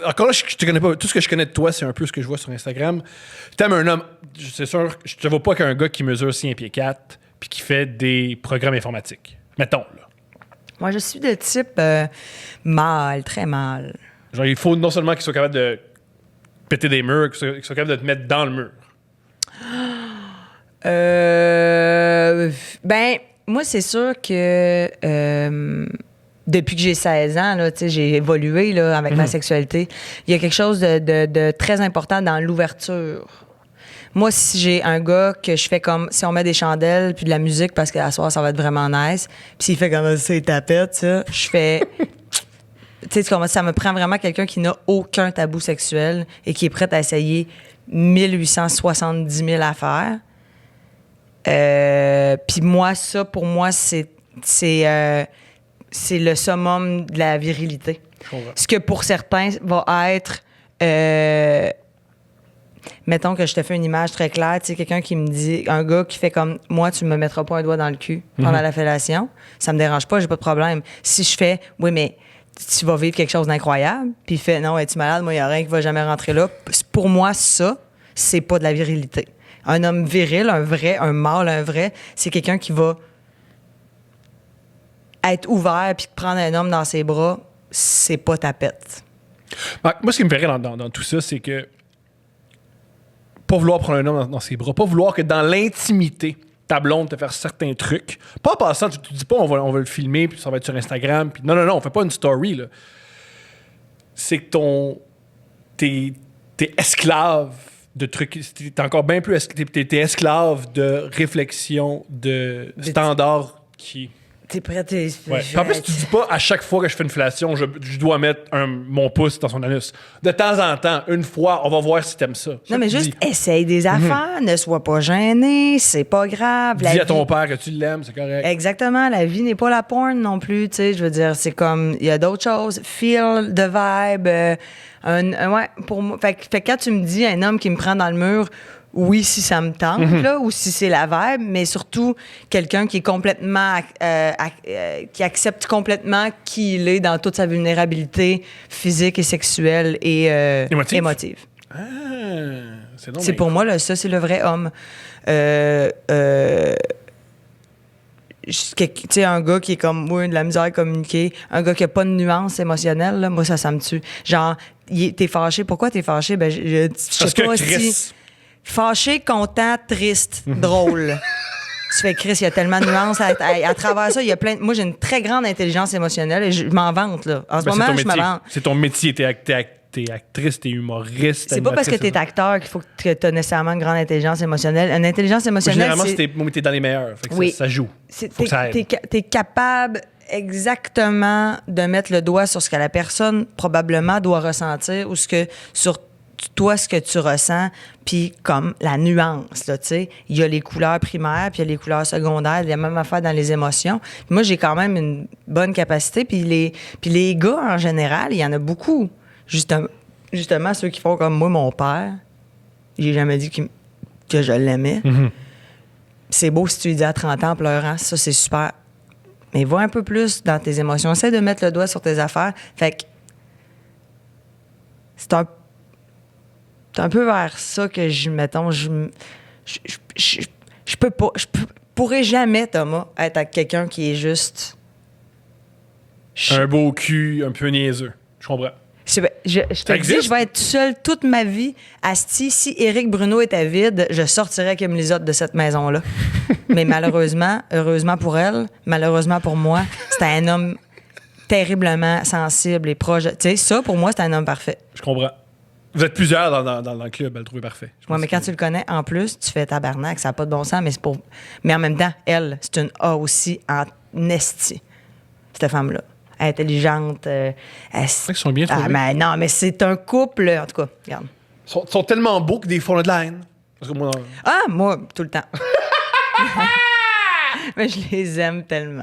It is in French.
Encore là, je te connais pas. Tout ce que je connais de toi, c'est un peu ce que je vois sur Instagram. T'aimes un homme. C'est sûr, je te vois pas qu'un gars qui mesure 6 pieds 4 puis qui fait des programmes informatiques. Mettons, là. Moi, je suis de type mâle, très mâle. Genre, il faut non seulement qu'il soit capable de péter des murs, qu'il soit capable de te mettre dans le mur. Ben, moi, c'est sûr que depuis que j'ai 16 ans, là, j'ai évolué là, avec ma sexualité. Il y a quelque chose de très important dans l'ouverture. Moi, si j'ai un gars que je fais comme si on met des chandelles puis de la musique parce qu'à soir, ça va être vraiment nice, puis s'il fait comme ça, il tapette, ça, je fais. Tu sais, ça me prend vraiment quelqu'un qui n'a aucun tabou sexuel et qui est prêt à essayer 1870 000 affaires. Puis moi, ça, pour moi, c'est le summum de la virilité. Ce que pour certains va être... mettons que je te fais une image très claire, tu sais, quelqu'un qui me dit, un gars qui fait comme moi, tu me mettras pas un doigt dans le cul pendant la fellation, ça me dérange pas, j'ai pas de problème. Si je fais, oui, mais tu vas vivre quelque chose d'incroyable, puis il fait, non, es-tu malade, moi, il y a rien qui va jamais rentrer là. Pour moi, ça, c'est pas de la virilité. Un homme viril, un vrai, un mâle, un vrai, c'est quelqu'un qui va être ouvert puis prendre un homme dans ses bras, c'est pas ta pète. Moi, ce qui me ferait dans tout ça, c'est que pas vouloir prendre un homme dans ses bras, pas vouloir que dans l'intimité, ta blonde te faire certains trucs. Pas en passant, tu te dis pas on va le filmer puis ça va être sur Instagram. Puis non, on fait pas une story. Là. C'est que t'es esclave de trucs. T'es encore bien plus t'es esclave de réflexion, de standards qui... T'es prêt? Ouais. En plus, tu dis pas à chaque fois que je fais une fellation, je dois mettre mon pouce dans son anus. De temps en temps, une fois, on va voir si t'aimes ça. Non, mais juste essaye des affaires, ne sois pas gêné, c'est pas grave. Dis à ton père que tu l'aimes, c'est correct. Exactement, la vie n'est pas la porn non plus, tu sais, je veux dire, c'est comme, il y a d'autres choses, feel the vibe, ouais, pour moi. Fait que quand tu me dis un homme qui me prend dans le mur, oui, si ça me tente, là, ou si c'est la vibe, mais surtout quelqu'un qui est complètement, qui accepte complètement qui il est dans toute sa vulnérabilité physique et sexuelle et émotive. Ah, c'est C'est pour moi, là, ça, c'est le vrai homme. Tu sais, un gars qui est comme, moi, de la misère à communiquer, un gars qui a pas de nuance émotionnelle, là, moi, ça me tue. Genre, t'es fâché. Pourquoi t'es fâché? Ben, je sais pas si... Fâché, content, triste, drôle. Tu fais, Chris, il y a tellement de nuances. À travers ça, il y a plein de... Moi, j'ai une très grande intelligence émotionnelle et je m'en vante, là. En ce moment, je me vante. C'est ton métier. T'es actrice, t'es humoriste. C'est pas parce que t'es acteur qu'il faut que t'aies nécessairement une grande intelligence émotionnelle. Une intelligence émotionnelle, généralement, t'es dans les meilleurs. Fait que oui. ça joue. Faut que ça aide. T'es capable exactement de mettre le doigt sur ce que la personne probablement doit ressentir ou sur toi, ce que tu ressens, puis comme la nuance, là, tu sais. Il y a les couleurs primaires, puis il y a les couleurs secondaires, il y a même affaire dans les émotions. Puis moi, j'ai quand même une bonne capacité, puis les gars, en général, il y en a beaucoup. Justement, ceux qui font comme moi, mon père, j'ai jamais dit que je l'aimais. Mm-hmm. C'est beau si tu lui dis à 30 ans en pleurant, ça, c'est super. Mais va un peu plus dans tes émotions. Essaie de mettre le doigt sur tes affaires. Fait que c'est un peu vers ça que je pourrais jamais, Thomas, être avec quelqu'un qui est juste... Un beau cul, un peu niaiseux. Je comprends. Je te dis, je vais être seule toute ma vie. Asti, si Éric Bruno était vide, je sortirais Kim Lizotte de cette maison-là. Mais malheureusement, heureusement pour elle, malheureusement pour moi, c'était un homme terriblement sensible et proche. Tu sais, ça, pour moi, c'est un homme parfait. Je comprends. Vous êtes plusieurs dans le club à le trouver parfait. Oui, mais quand tu le connais, en plus, tu fais tabarnak, ça n'a pas de bon sens, mais en même temps, elle, c'est une A aussi en esti, cette femme-là. Intelligente. C'est vrai qu'ils sont bien trouvés. Mais non, mais c'est un couple, en tout cas, regarde. Ils sont tellement beaux que des fois on a de la haine. Parce que moi, moi, tout le temps. Mais je les aime tellement.